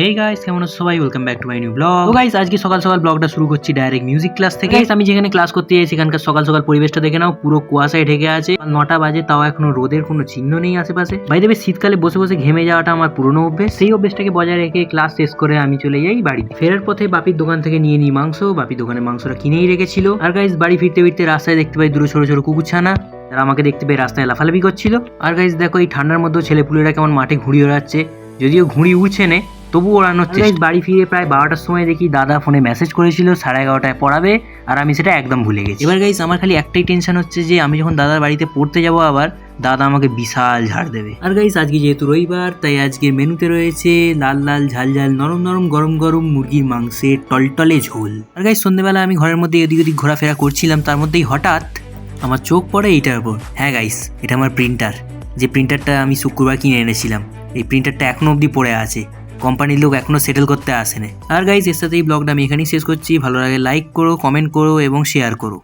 Hey guys, কেমন আছো সবাই? Welcome back to my new blog. তো গাইস, আজকে সকাল সকাল ব্লগটা শুরু করছি ডাইরেক্ট মিউজিক ক্লাস থেকে। গাইস, আমি যেখানে ক্লাস করতে যাই সেখানকার সকাল সকাল পরিবেশটা দেখে নাও, পুরো কুয়াশায় ঢেকে আছে। 9টা বাজে, তাও এখনো রোদের কোনো চিহ্ন নেই আশেপাশে। বাই দ্য ওয়ে, শীতকালে বসে বসে ঘেমে যাওয়াটা আমার পুরনো অভ্যেস। সেই অভ্যেসটাকে বজায় রেখে ক্লাস শেষ করে আমি চলে যাই বাড়ি। ফেরার পথে বাপির দোকান থেকে নিয়ে নিই মাংস। বাপির দোকানে মাংসটা কিনেই রেখেছিল। আর গাইস, বাড়ি ফিরতে ফিরতে রাস্তায় দেখতে পাই দুটো ছোট ছোট কুকুরছানা। তারা আমাকে দেখতে পেয়ে রাস্তায় লাফালাফি করছিল। আর গাইস দেখো, এই ঠান্ডার মধ্যেও ছেলেপুলেরা কেমন মাঠে ঘুড়ি ওড়াচ্ছে। যদিও ঘুড়ি উড়ছে নে, তবু ওড়ানোর চেষ্টা। বাড়ি ফিরে প্রায় 12টার সময় দেখি দাদা ফোনে মেসেজ করেছিল 11:30টায় পড়াবে, আর আমি সেটা একদম ভুলে গেছি। এবার গাইস, আমার খালি একটাই টেনশন হচ্ছে যে আমি যখন দাদার বাড়িতে পড়তে যাবো আবার দাদা আমাকে বিশাল ঝাড় দেবে। আর গাইস, আজকে যেহেতু রবিবার, তাই আজকের মেনুতে রয়েছে লাল লাল ঝাল ঝাল নরম নরম গরম গরম মুরগির মাংসের টলটলে ঝোল। আর গাইস, সন্ধ্যেবেলা আমি ঘরের মধ্যে এদিক ওদিক ঘোরাফেরা করছিলাম, তার মধ্যেই হঠাৎ আমার চোখ পড়ে এইটার উপর। হ্যাঁ গাইস, এটা আমার প্রিন্টার। যে প্রিন্টারটা আমি শুক্রবার কিনে এনেছিলাম, এই প্রিন্টারটা এখনো অবধি পড়ে আছে। কোম্পানির লোক এখনো সেটেল করতে আসেনি। আর গাইস, এর সাথে এই ব্লগটা আমি এখানেই শেষ করছি। ভালো লাগে লাইক করো, কমেন্ট করো এবং শেয়ার করো।